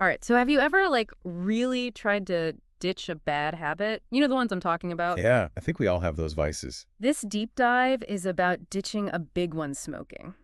All right, so have you ever, like, really tried to ditch a bad habit? You know the ones I'm talking about? Yeah, I think we all have those vices. This deep dive is about ditching a big one, smoking.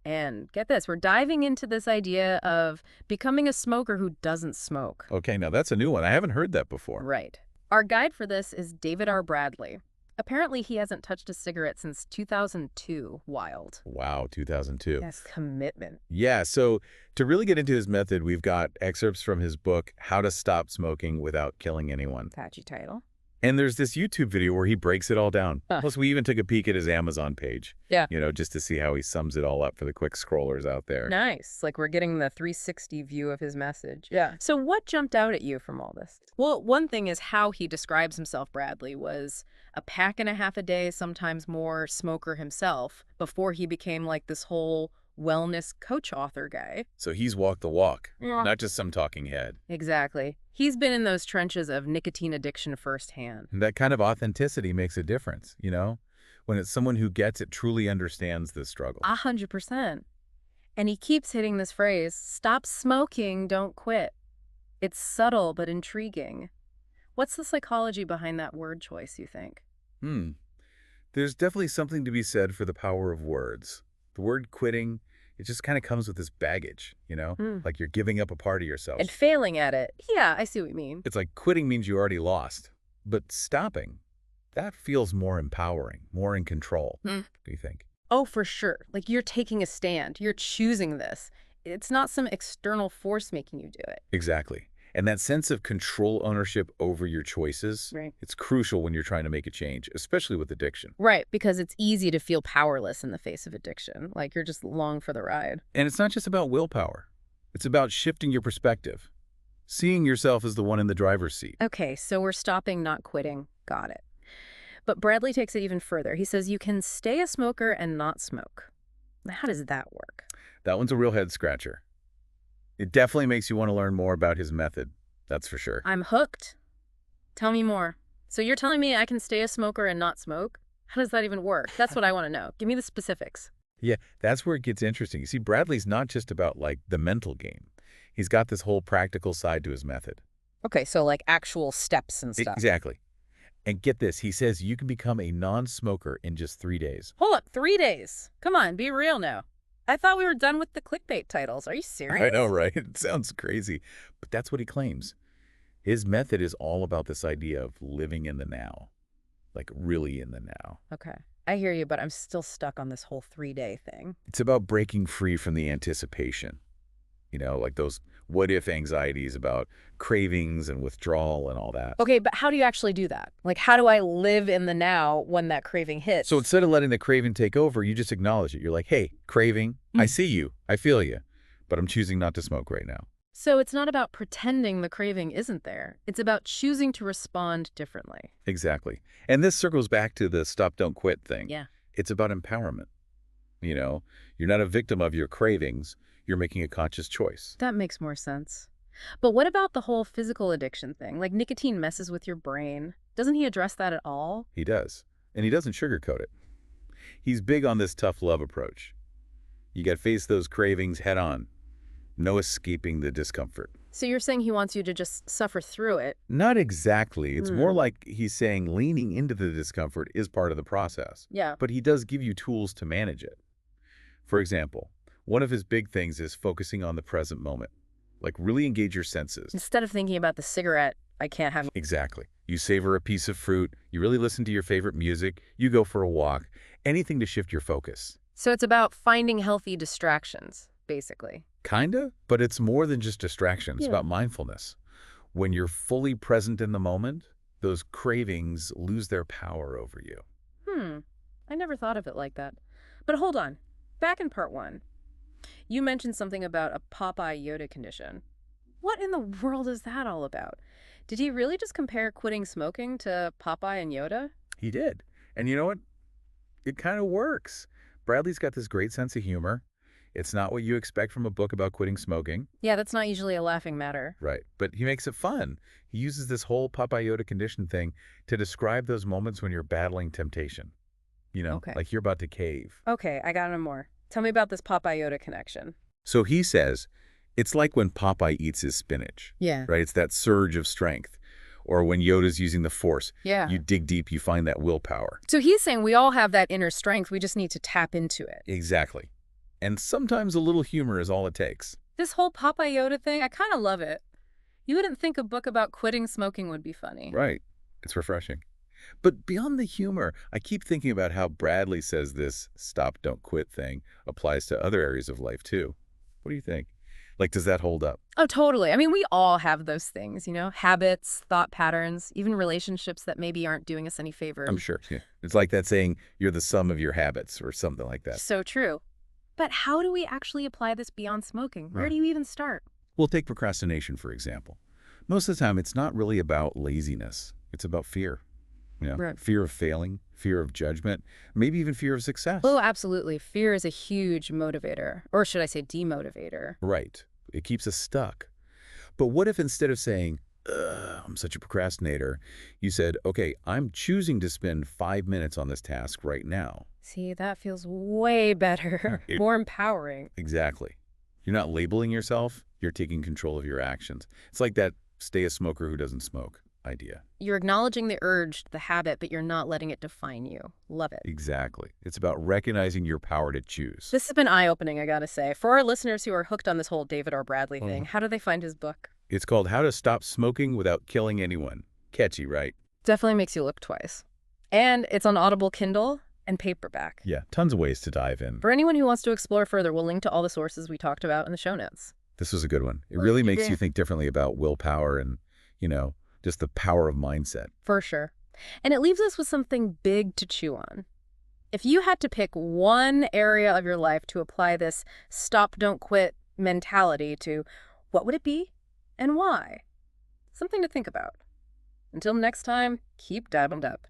And get this, we're diving into this idea of becoming a smoker who doesn't smoke. Okay, now that's a new one. I haven't heard that before. Right. Our guide for this is David R. Bradley. Apparently, he hasn't touched a cigarette since 2002. Wild. Wow, 2002. Yes, commitment. Yeah, so to really get into his method, we've got excerpts from his book, How to Stop Smoking Without Killing Anyone. Catchy title. And there's this YouTube video where he breaks it all down. Huh. Plus, we even took a peek at his Amazon page. Yeah. Just to see how he sums it all up for the quick scrollers out there. Nice. Like we're getting the 360 view of his message. Yeah. So what jumped out at you from all this? Well, one thing is how he describes himself, Bradley, was a pack and a half a day, sometimes more, smoker himself, before he became like this whole wellness coach author guy. So he's walked the walk, Yeah. not just some talking head. Exactly. He's been in those trenches of nicotine addiction firsthand. And that kind of authenticity makes a difference, when it's someone who gets it, truly understands the struggle. 100%. And he keeps hitting this phrase, stop smoking, don't quit. It's subtle but intriguing. What's the psychology behind that word choice, you think? There's definitely something to be said for the power of words. The word quitting, it just kind of comes with this baggage, like you're giving up a part of yourself. And failing at it. Yeah, I see what you mean. It's like quitting means you already lost, but stopping, that feels more empowering, more in control. Do you think? Oh, for sure. Like you're taking a stand. You're choosing this. It's not some external force making you do it. Exactly. And that sense of control, ownership over your choices, Right. It's crucial when you're trying to make a change, especially with addiction. Right, because it's easy to feel powerless in the face of addiction. Like you're just along for the ride. And it's not just about willpower. It's about shifting your perspective, seeing yourself as the one in the driver's seat. Okay, so we're stopping, not quitting. Got it. But Bradley takes it even further. He says you can stay a smoker and not smoke. How does that work? That one's a real head scratcher. It definitely makes you want to learn more about his method, that's for sure. I'm hooked. Tell me more. So you're telling me I can stay a smoker and not smoke? How does that even work? That's what I want to know. Give me the specifics. Yeah, that's where it gets interesting. You see, Bradley's not just about, the mental game. He's got this whole practical side to his method. Okay, so like actual steps and stuff. Exactly. And get this, he says you can become a non-smoker in just 3 days. Hold up, 3 days. Come on, be real now. I thought we were done with the clickbait titles. Are you serious? I know, right? It sounds crazy, but that's what he claims. His method is all about this idea of living in the now, like really in the now. Okay, I hear you, but I'm still stuck on this whole 3-day thing. It's about breaking free from the anticipation, like those what-if anxieties about cravings and withdrawal and all that. Okay, but how do you actually do that? Like, how do I live in the now when that craving hits? So instead of letting the craving take over, you just acknowledge it. You're like, hey, craving, I see you, I feel you, but I'm choosing not to smoke right now. So it's not about pretending the craving isn't there. It's about choosing to respond differently. Exactly. And this circles back to the stop, don't quit thing. Yeah. It's about empowerment. You're not a victim of your cravings. You're making a conscious choice. That makes more sense. But what about the whole physical addiction thing? Like nicotine messes with your brain. Doesn't he address that at all? He does. And he doesn't sugarcoat it. He's big on this tough love approach. You got to face those cravings head on. No escaping the discomfort. So you're saying he wants you to just suffer through it? Not exactly. It's more like he's saying leaning into the discomfort is part of the process. Yeah. But he does give you tools to manage it. For example, one of his big things is focusing on the present moment. Like really engage your senses. Instead of thinking about the cigarette, I can't have... Exactly. You savor a piece of fruit. You really listen to your favorite music. You go for a walk. Anything to shift your focus. So it's about finding healthy distractions, basically. Kinda, but it's more than just distraction. It's about mindfulness. When you're fully present in the moment, those cravings lose their power over you. I never thought of it like that. But hold on. Back in part 1, you mentioned something about a Popeye Yoda condition. What in the world is that all about? Did he really just compare quitting smoking to Popeye and Yoda? He did. And you know what? It kind of works. Bradley's got this great sense of humor. It's not what you expect from a book about quitting smoking. Yeah, that's not usually a laughing matter. Right. But he makes it fun. He uses this whole Popeye Yoda condition thing to describe those moments when you're battling temptation. Okay. Like you're about to cave. Okay, I got no more. Tell me about this Popeye Yoda connection. So he says, It's like when Popeye eats his spinach, Yeah. right? It's that surge of strength. Or when Yoda's using the Force. Yeah. You dig deep, you find that willpower. So he's saying we all have that inner strength. We just need to tap into it. Exactly. And sometimes a little humor is all it takes. This whole Papa Yoda thing, I kind of love it. You wouldn't think a book about quitting smoking would be funny. Right. It's refreshing. But beyond the humor, I keep thinking about how Bradley says this stop, don't quit thing applies to other areas of life too. What do you think? Like, does that hold up? Oh, totally. I mean, we all have those things, habits, thought patterns, even relationships that maybe aren't doing us any favors. I'm sure. Yeah. It's like that saying, you're the sum of your habits or something like that. So true. But how do we actually apply this beyond smoking? Where do you even start? We'll take procrastination, for example. Most of the time, it's not really about laziness. It's about fear. Right. Fear of failing, fear of judgment, maybe even fear of success. Oh, absolutely. Fear is a huge motivator, or should I say demotivator. Right. It keeps us stuck. But what if instead of saying, ugh, I'm such a procrastinator, you said, okay, I'm choosing to spend 5 minutes on this task right now. See, that feels way better, more empowering. Exactly. You're not labeling yourself, you're taking control of your actions. It's like that stay a smoker who doesn't smoke idea. You're acknowledging the urge, the habit, but you're not letting it define you. Love it. Exactly. It's about recognizing your power to choose. This has been eye-opening, I gotta say. For our listeners who are hooked on this whole David R. Bradley thing, how do they find his book? It's called How to Stop Smoking Without Killing Anyone. Catchy, right? Definitely makes you look twice. And it's on Audible Kindle and paperback. Yeah, tons of ways to dive in. For anyone who wants to explore further, we'll link to all the sources we talked about in the show notes. This was a good one. It really makes you think differently about willpower and, just the power of mindset. For sure. And it leaves us with something big to chew on. If you had to pick one area of your life to apply this stop, don't quit mentality to, what would it be and why? Something to think about. Until next time, keep dabbing up.